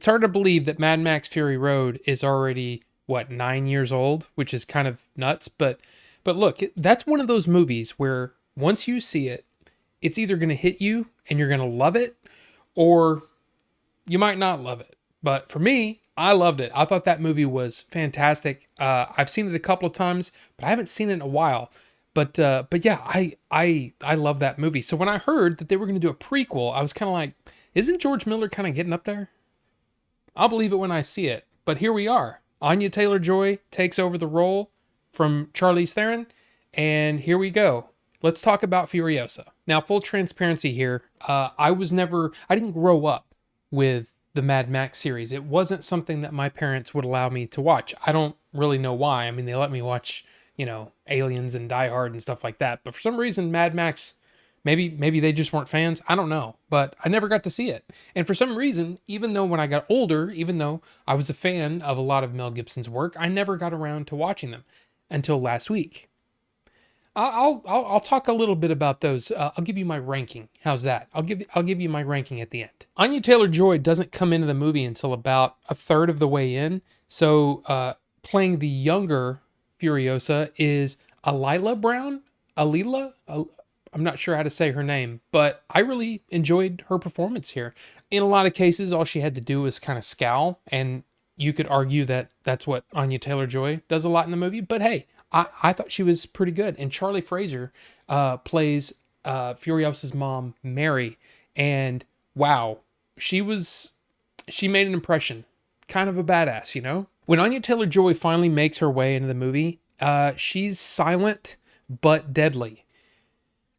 it's hard to believe that Mad Max Fury Road is already what 9 years old, which is kind of nuts. But look, that's one of those movies where once you see it, it's either going to hit you and you're going to love it, or you might not love it. But for me, I loved it. I thought that movie was fantastic. I've seen it a couple of times, but I haven't seen it in a while. But yeah, I love that movie. So when I heard that they were going to do a prequel, I was kind of like, isn't George Miller kind of getting up there? I'll believe it when I see it. But here we are. Anya Taylor-Joy takes over the role from Charlize Theron, and here we go. Let's talk about Furiosa. Now, full transparency here. I didn't grow up with the Mad Max series. It wasn't something that my parents would allow me to watch. I don't really know why. I mean, they let me watch, Aliens and Die Hard and stuff like that. But for some reason, Mad Max, maybe they just weren't fans. I don't know. But I never got to see it. And for some reason, even though when I got older, even though I was a fan of a lot of Mel Gibson's work, I never got around to watching them until last week. I'll talk a little bit about those. I'll give you my ranking. How's that? I'll give you my ranking at the end. Anya Taylor-Joy doesn't come into the movie until about a third of the way in. So playing the younger Furiosa is Alyla Browne. Alyla. I'm not sure how to say her name, but I really enjoyed her performance here. In a lot of cases, all she had to do was kind of scowl, and you could argue that that's what Anya Taylor-Joy does a lot in the movie. But hey, I thought she was pretty good. And Charlie Fraser plays Furiosa's mom, Mary. And wow, she made an impression. Kind of a badass. When Anya Taylor-Joy finally makes her way into the movie, she's silent but deadly.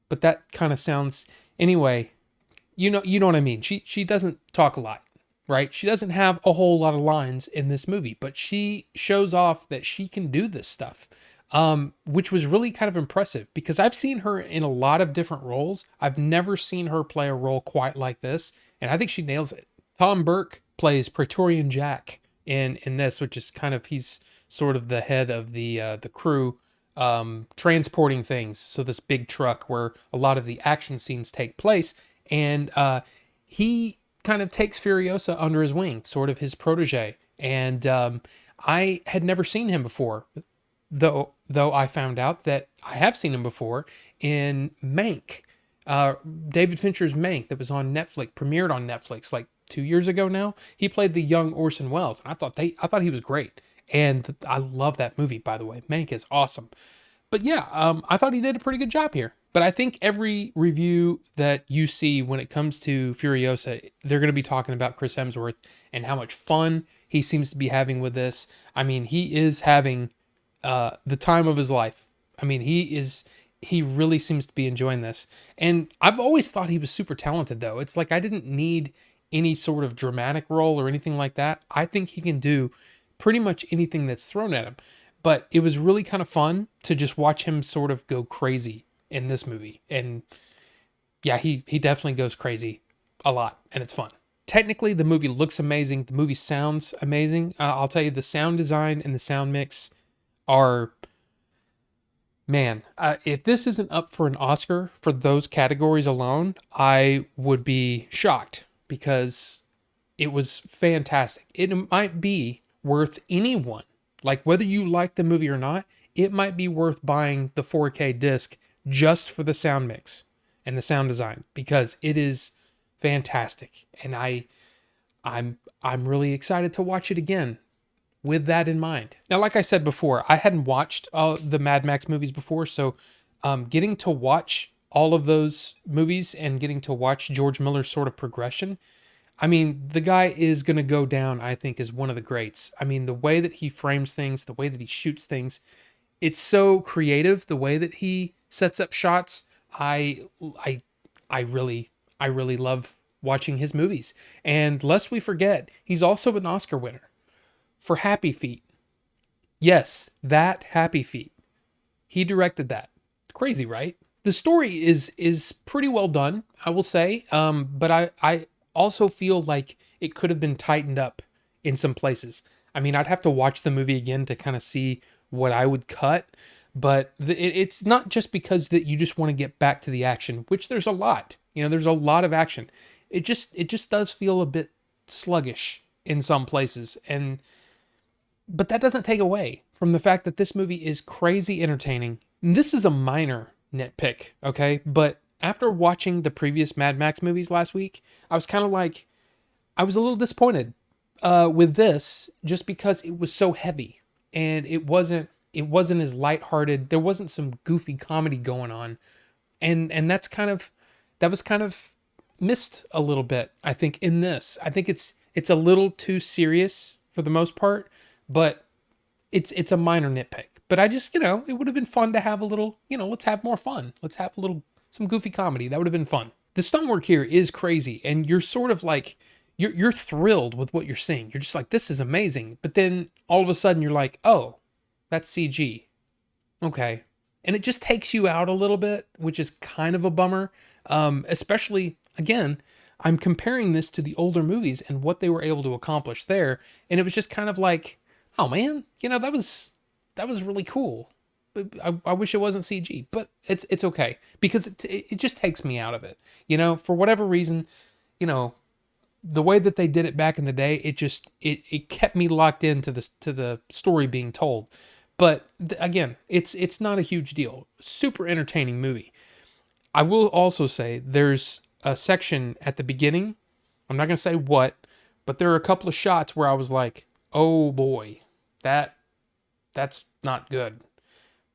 But that kind of sounds... Anyway, you know what I mean. She doesn't talk a lot, right? She doesn't have a whole lot of lines in this movie, but she shows off that she can do this stuff. Which was really kind of impressive because I've seen her in a lot of different roles. I've never seen her play a role quite like this, and I think she nails it. Tom Burke plays Praetorian Jack in this, which is kind of, he's sort of the head of the crew transporting things. So this big truck where a lot of the action scenes take place, and he kind of takes Furiosa under his wing, sort of his protege. And I had never seen him before. Though I found out that I have seen him before in Mank, David Fincher's Mank, that was on Netflix, premiered on Netflix like 2 years ago now. He played the young Orson Welles, and I thought he was great, and I love that movie, by the way. Mank is awesome. But yeah, I thought he did a pretty good job here. But I think every review that you see when it comes to Furiosa, they're going to be talking about Chris Hemsworth and how much fun he seems to be having with this. I mean, he is having the time of his life. I mean, he really seems to be enjoying this. And I've always thought he was super talented, though. It's like I didn't need any sort of dramatic role or anything like that. I think he can do pretty much anything that's thrown at him. But it was really kind of fun to just watch him sort of go crazy in this movie. And yeah, he definitely goes crazy a lot, and it's fun. Technically, the movie looks amazing. The movie sounds amazing. I'll tell you, the sound design and the sound mix are, man, if this isn't up for an Oscar for those categories alone, I would be shocked because it was fantastic. It might be worth anyone, like whether you like the movie or not, it might be worth buying the 4K disc just for the sound mix and the sound design, because it is fantastic. And I'm really excited to watch it again with that in mind. Now, like I said before, I hadn't watched the Mad Max movies before, so getting to watch all of those movies and getting to watch George Miller's sort of progression, I mean, the guy is going to go down, I think, as one of the greats. I mean, the way that he frames things, the way that he shoots things, it's so creative. The way that he sets up shots, I really love watching his movies. And lest we forget, he's also an Oscar winner for Happy Feet. Yes, that Happy Feet. He directed that. Crazy, right? The story is pretty well done, I will say. But I also feel like it could have been tightened up in some places. I mean, I'd have to watch the movie again to kind of see what I would cut. But it's not just because that you just want to get back to the action, which there's a lot. There's a lot of action. It just does feel a bit sluggish in some places. But that doesn't take away from the fact that this movie is crazy entertaining. And this is a minor nitpick, okay? But after watching the previous Mad Max movies last week, I was kind of like, I was a little disappointed with this just because it was so heavy and it wasn't as lighthearted. There wasn't some goofy comedy going on, and that was kind of missed a little bit. I think in this, I think it's a little too serious for the most part, but it's a minor nitpick. But I just, it would have been fun to have a little, let's have more fun. Let's have some goofy comedy. That would have been fun. The stunt work here is crazy, and you're sort of like, you're thrilled with what you're seeing. You're just like, this is amazing. But then all of a sudden you're like, oh, that's CG. Okay. And it just takes you out a little bit, which is kind of a bummer. Especially, again, I'm comparing this to the older movies and what they were able to accomplish there. And it was just kind of like, oh man, that was really cool. But I wish it wasn't CG, but it's okay because it just takes me out of it. For whatever reason, the way that they did it back in the day, it kept me locked into the story being told. But again, it's not a huge deal. Super entertaining movie. I will also say there's a section at the beginning. I'm not going to say what, but there are a couple of shots where I was like, oh boy, that's not good.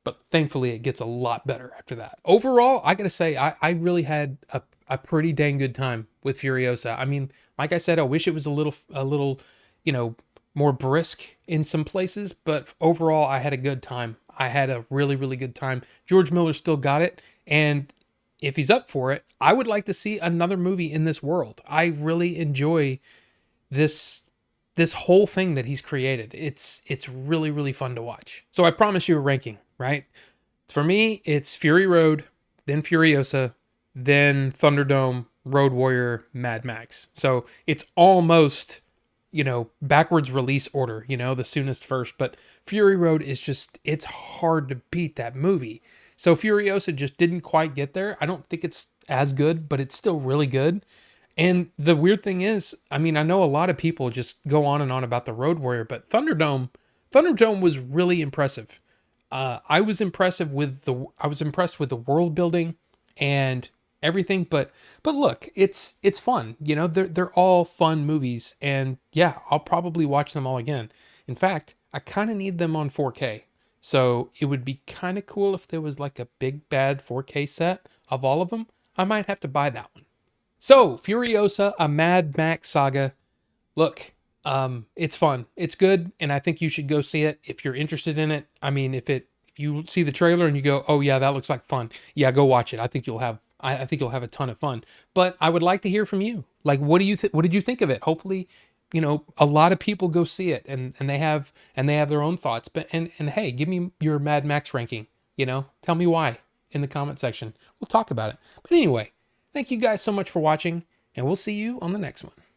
But thankfully it gets a lot better after that. Overall, I got to say, I really had a pretty dang good time with Furiosa. I mean, like I said, I wish it was a little, more brisk in some places, but overall I had a good time. I had a really, really good time. George Miller still got it. And if he's up for it, I would like to see another movie in this world. I really enjoy this whole thing that he's created. It's really, really fun to watch. So I promise you a ranking, right? For me, it's Fury Road, then Furiosa, then Thunderdome, Road Warrior, Mad Max. So it's almost, backwards release order, the soonest first. But Fury Road is just, it's hard to beat that movie. So Furiosa just didn't quite get there. I don't think it's as good, but it's still really good. And the weird thing is, I mean, I know a lot of people just go on and on about the Road Warrior, but Thunderdome was really impressive. I was impressed with the world building and everything, but look, it's fun. They're all fun movies, and yeah, I'll probably watch them all again. In fact, I kind of need them on 4K. So it would be kind of cool if there was like a big bad 4K set of all of them. I might have to buy that one. So, Furiosa, a Mad Max Saga. Look, it's fun. It's good, and I think you should go see it if you're interested in it. I mean, if you see the trailer and you go, "Oh yeah, that looks like fun." Yeah, go watch it. I think you'll have a ton of fun. But I would like to hear from you. Like, what did you think of it? Hopefully, a lot of people go see it and they have their own thoughts. But and hey, give me your Mad Max ranking. Tell me why in the comment section. We'll talk about it. But anyway, thank you guys so much for watching, and we'll see you on the next one.